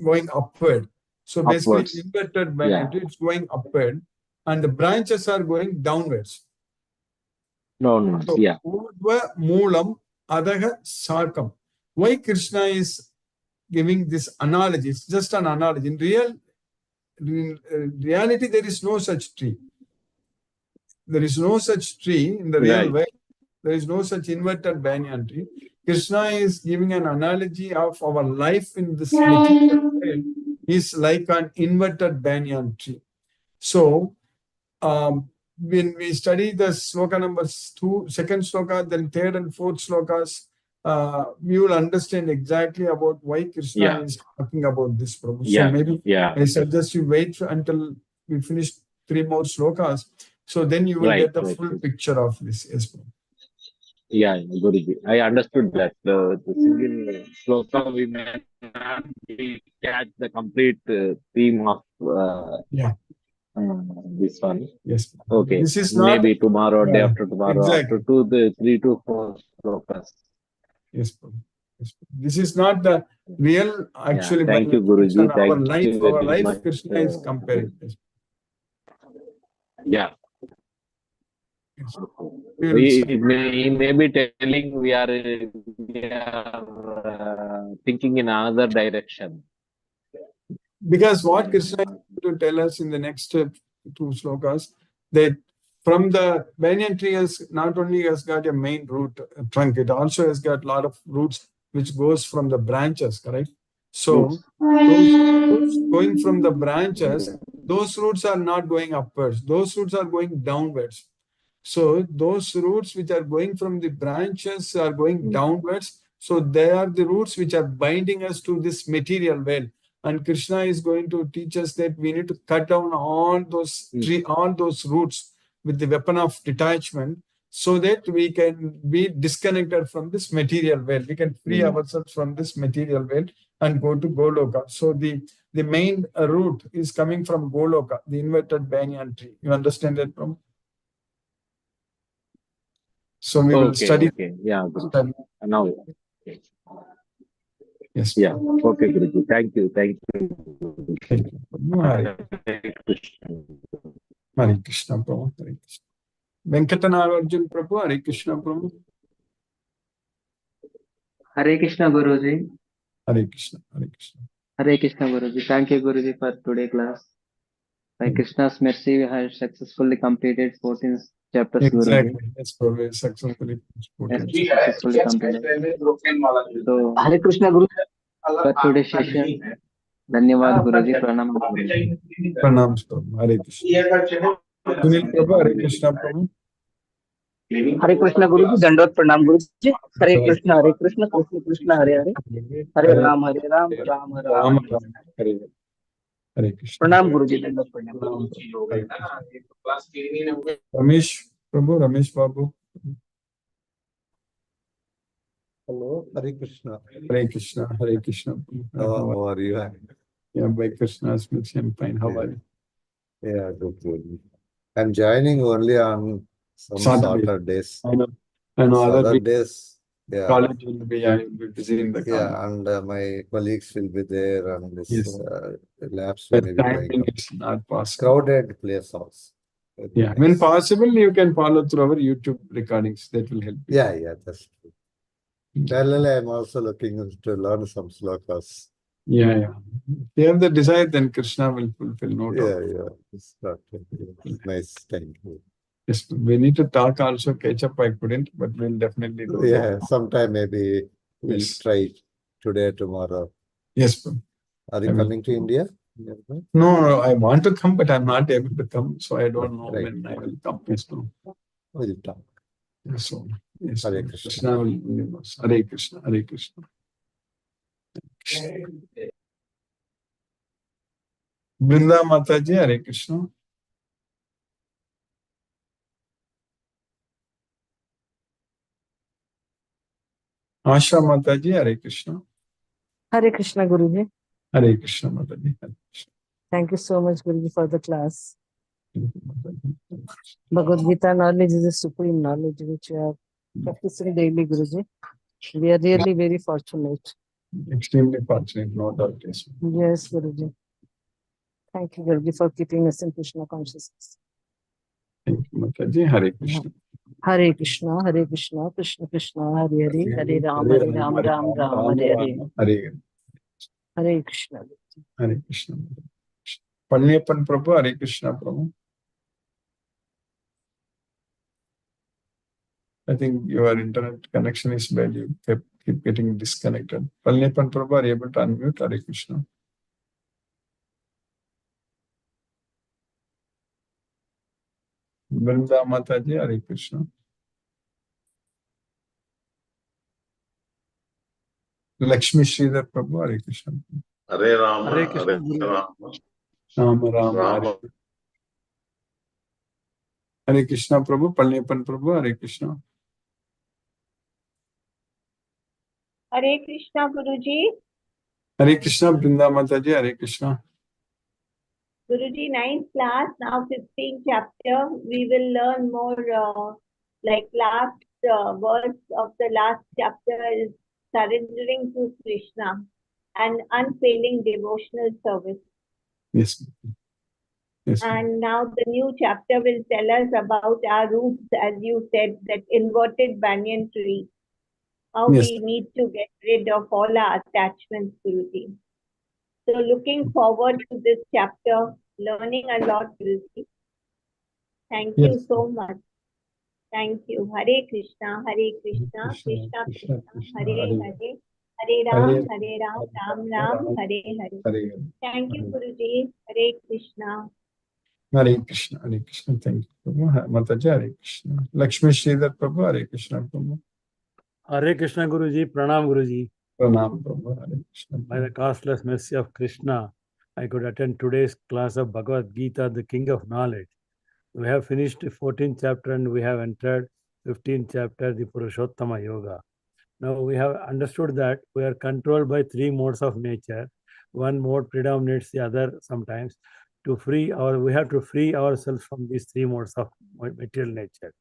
S1: going upward. So basically inverted banyan tree, it's going upward and the branches are going downwards. So, Urdhva Moolam Adaha Sarkam. Why Krishna is giving this analogy? It's just an analogy. In reality, there is no such tree. There is no such tree in the real way. There is no such inverted banyan tree. Krishna is giving an analogy of our life in this material world is like an inverted banyan tree. So, when we study the sloka numbers 2, second sloka, then third and fourth slokas, we will understand exactly about why Krishna is talking about this problem. So maybe I suggest you wait until we finish 3 more slokas. So then you will get the full picture of this. Yes, Prabhu.
S3: Yeah, Guruji. I understood that the single sloka we may not catch the complete theme of this one.
S1: Yes.
S3: Okay.
S1: This is
S3: maybe tomorrow, day after tomorrow, after 3 to 4 slokas.
S1: Yes, Prabhu. This is not the real actually.
S3: Thank you, Guruji.
S1: Our life Krishna is comparing.
S3: Yeah. He may be telling we are thinking in another direction.
S1: Because what Krishna is going to tell us in the next 2 slokas, that from the banyan tree has not only has got a main root trunk, it also has got a lot of roots which goes from the branches, correct? So those roots going from the branches, those roots are not going upwards, those roots are going downwards. So those roots which are going from the branches are going downwards. So they are the roots which are binding us to this material world. And Krishna is going to teach us that we need to cut down all those roots with the weapon of detachment, so that we can be disconnected from this material world. We can free ourselves from this material world and go to Goloka. So the main root is coming from Goloka, the inverted banyan tree. You understand that, Prabhu? So we will study.
S3: Yeah, Guruji. Now.
S1: Yes.
S3: Yeah. Okay, Guruji. Thank you.
S1: Thank you. Hare Krishna, Prabhu. Hare Krishna. Venkatanagarjun Prabhu, Hare Krishna, Prabhu.
S4: Hare Krishna, Guruji.
S1: Hare Krishna, Hare Krishna.
S4: Hare Krishna, Guruji. Thank you, Guruji, for today's class. By Krishna's mercy, we have successfully completed 14 chapters,
S1: exactly.
S4: Guruji.
S1: Yes, Prabhu. Successfully
S4: completed. So,
S5: Hare Krishna, Guru.
S4: For today's session, Dhanyavad, Guruji. Pranam, Guruji.
S1: Pranam, Prabhu. Hare Krishna. Sunil Prabhu, Hare Krishna, Prabhu.
S5: Hare Krishna Guruji, Dandot Pranam Guruji. Hare Krishna, Krishna Krishna, Hare Hare. Hare Ram, Ram Ram.
S1: Ram Ram. Hare Hare Krishna.
S5: Pranam Guruji, Dandot Pranam.
S1: Hare Krishna. Ramesh Babu.
S6: Hello, Hare Krishna.
S1: Hare Krishna. Hare Krishna.
S6: How are you?
S1: Yeah, by Krishna's mercy, I'm fine. How are you?
S6: Yeah, good. I'm joining only on some Saturdays.
S1: I know. Other
S6: Days, yeah.
S1: College will be, I will be busy in the college.
S6: Yeah, and my colleagues will be there, and this
S1: Yes.
S6: labs
S1: But
S6: will be going
S1: timing
S6: on.
S1: is not possible.
S6: Crowded place also. Very
S1: Yeah,
S6: nice.
S1: when possible, you can follow through our YouTube recordings. That will help you.
S6: Yeah, that's true. Parallel, I'm also looking to learn some slokas.
S1: Yeah. If you have the desire, then Krishna will fulfill. No doubt.
S6: Yeah. It's not, nice. Thank you.
S1: Yes, we need to talk also. Catch up, I couldn't, but we'll definitely do
S6: Yeah, sometime maybe we'll
S1: Yes.
S6: try today, tomorrow.
S1: Yes, bro.
S6: Are
S1: I
S6: you
S1: will.
S6: coming to India?
S1: No, I want to come, but I'm not able to come. So I don't know
S6: Right.
S1: when I will come. Yes, no.
S6: We'll talk.
S1: Yes, so, yes,
S6: Hare
S1: so
S6: Krishna.
S1: Krishna will lead us. Hare Krishna. Hare Krishna. Brinda Mataji, Hare Krishna. Asha Mataji, Hare Krishna.
S7: Hare Krishna Guruji.
S1: Hare Krishna Mataji. Hare Krishna.
S7: Thank you so much Guruji for the class.
S1: Thank you, Mataji.
S7: Bhagavad Gita knowledge is a supreme knowledge which we are practicing daily Guruji. We are really very fortunate.
S1: Extremely fortunate, no doubt. Yes.
S7: Yes Guruji. Thank you Guruji for keeping us in Krishna consciousness.
S1: Thank you, Mataji. Hare Krishna.
S7: Hare Krishna, Krishna Krishna, Hare Hare, Hare Ram, Ram Ram, Hare Hare.
S1: Hare
S7: Hare Krishna.
S1: Hare Krishna. Palniappan Prabhu, Hare Krishna Prabhu. I think your internet connection is bad. You keep getting disconnected. Palniappan Prabhu, are you able to unmute? Hare Krishna. Vrinda Mataji, Hare Krishna. Lakshmi Sridhar Prabhu, Hare Krishna.
S8: Hare Rama,
S5: Hare Krishna,
S1: Rama Rama,
S8: Rama.
S1: Hare. Hare Krishna Prabhu, Palniappan Prabhu, Hare Krishna.
S9: Hare Krishna Guruji.
S1: Hare Krishna, Vrinda Mataji, Hare Krishna.
S9: Guruji, ninth class, now 15th chapter. We will learn more, like last verse of the last chapter is surrendering to Krishna and unfailing devotional service.
S1: Yes. Yes.
S9: And now the new chapter will tell us about our roots, as you said, that inverted banyan tree. How
S1: Yes.
S9: we need to get rid of all our attachments, Guruji. So looking forward to this chapter, learning a lot, Guruji. Thank
S1: Yes.
S9: you so much. Thank you. Hare Krishna, Hare Krishna,
S1: Krishna,
S9: Krishna
S1: Krishna,
S9: Krishna,
S1: Krishna,
S9: Hare
S1: Hare
S9: Hare, Hare Ram, Hare Ram, Ram Ram, Hare Hare.
S1: Hare
S9: Thank you, Guruji. Hare Krishna.
S1: Hare Krishna, Hare Krishna. Thank you, Prabhu. Mataji, Hare Krishna. Lakshmi Sridhar Prabhu, Hare Krishna Prabhu.
S5: Hare Krishna Guruji, Pranam Guruji.
S1: Pranam Prabhu, Hare Krishna.
S5: By the costless mercy of Krishna, I could attend today's class of Bhagavad Gita, the King of Knowledge. We have finished the 14th chapter and we have entered 15th chapter, the Purushottama Yoga. Now we have understood that we are controlled by three modes of nature. One mode predominates the other sometimes. We have to free ourselves from these three modes of material nature.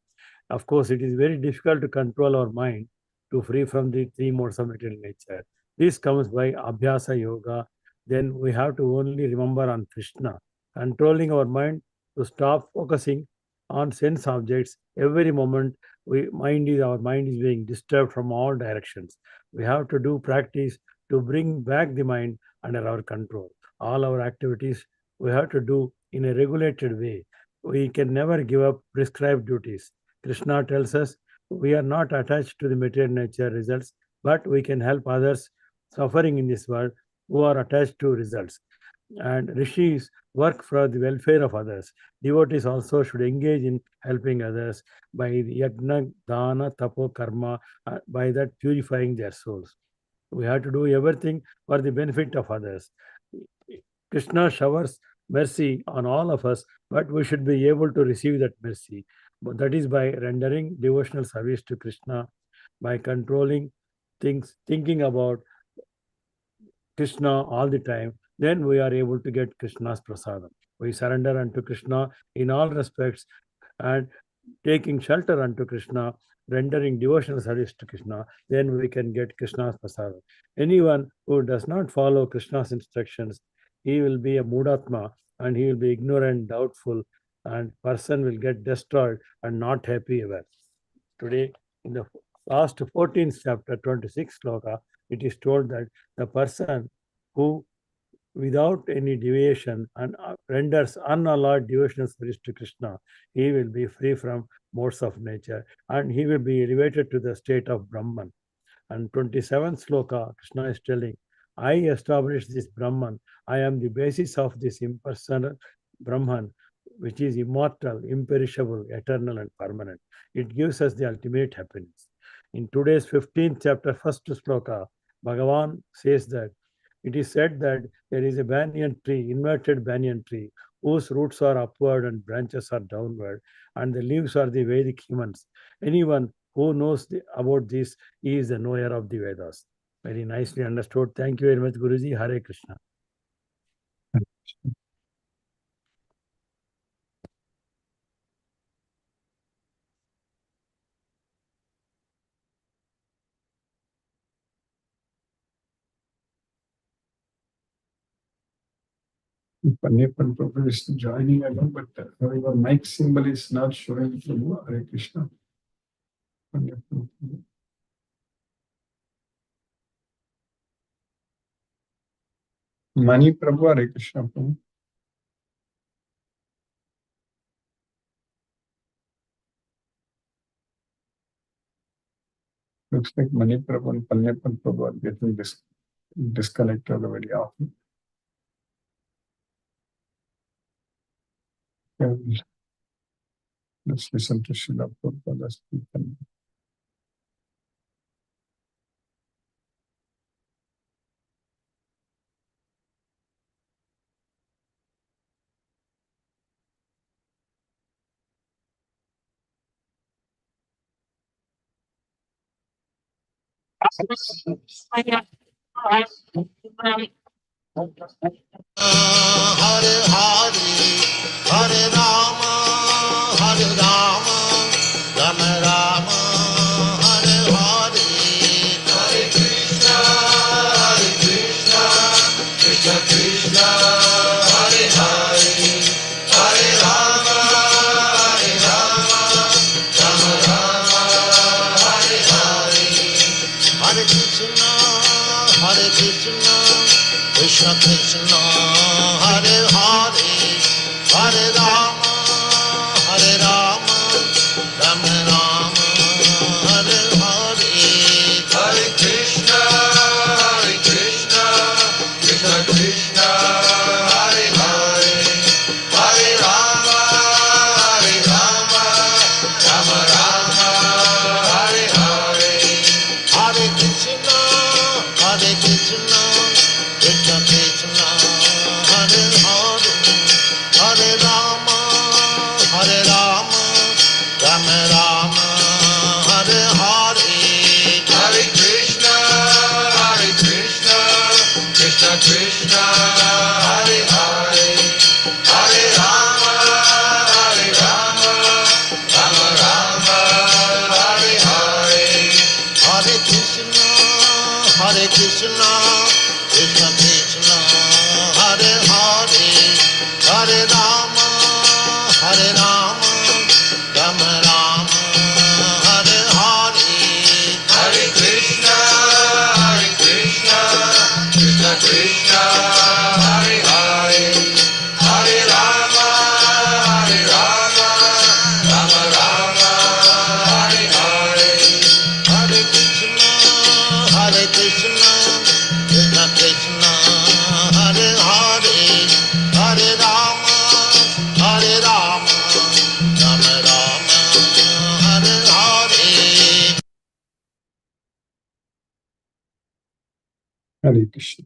S5: Of course, it is very difficult to control our mind to free from the three modes of material nature. This comes by Abhyasa Yoga. Then we have to only remember on Krishna, controlling our mind to stop focusing on sense objects. Every moment, our mind is being disturbed from all directions. We have to do practice to bring back the mind under our control. All our activities we have to do in a regulated way. We can never give up prescribed duties. Krishna tells us we are not attached to the material nature results, but we can help others suffering in this world who are attached to results. and rishis work for the welfare of others. Devotees also should engage in helping others by the yajna, dana, tapo, karma, by that purifying their souls. We have to do everything for the benefit of others. Krishna showers mercy on all of us, but we should be able to receive that mercy. But that is by rendering devotional service to Krishna, by controlling things, thinking about Krishna all the time, then we are able to get Krishna's prasadam. We surrender unto Krishna in all respects and taking shelter unto Krishna, rendering devotional service to Krishna, then we can get Krishna's prasadam. Anyone who does not follow Krishna's instructions, he will be a mudatma and he will be ignorant, doubtful, and person will get destroyed and not happy ever. Today, in the last 14th chapter, 26th sloka, it is told that the person who without any deviation and renders unalloyed devotional service to Krishna, he will be free from modes of nature and he will be elevated to the state of Brahman. And 27th sloka, Krishna is telling, I established this Brahman. I am the basis of this impersonal Brahman, which is immortal, imperishable, eternal, and permanent. It gives us the ultimate happiness. In today's 15th chapter, first sloka, Bhagavan says that it is said that there is a banyan tree, inverted banyan tree, whose roots are upward and branches are downward, and the leaves are the Vedic hymns. Anyone who knows about this is the knower of the Vedas. Very nicely understood. Thank you very much, Guruji. Hare Krishna.
S1: Panyapan Prabhu is joining along, but your mic symbol is not showing. Prabhu. Hare Krishna. Panyapan Prabhu. Mani Prabhu, Hare Krishna Prabhu. Looks like Mani Prabhu and Panyapan Prabhu are getting disconnected very often. Let's listen to Srila Prabhupada's speaking.
S8: Hare Hare, Hare Rama, Hare Rama, Rama Rama, Hare Hare, Hare Krishna, Krishna Krishna, Hare Hare, Hare Rama, Rama Rama, Hare Hare, Hare Krishna, Krishna Krishna, Hare Hare, Hare Rama, Rama Rama, Hare Hare, Hare Krishna, Krishna Krishna, Hare Hare, Hare Rama, Rama Rama, Hare Hare, Hare Krishna, Krishna Krishna, Hare Hare, Hare Rama, Rama Rama, Hare Hare, Hare Krishna, Krishna Krishna, Hare Hare, Hare Rama, Rama Rama, Hare Hare, Hare Krishna, Krishna Krishna, Hare Hare, Hare Rama, Rama Rama, Hare Hare, Hare Krishna, Krishna Krishna, Hare Hare, Hare Rama, Rama Rama, Hare Hare, Hare Krishna, Krishna Krishna, Hare Hare,
S1: Hare Krishna.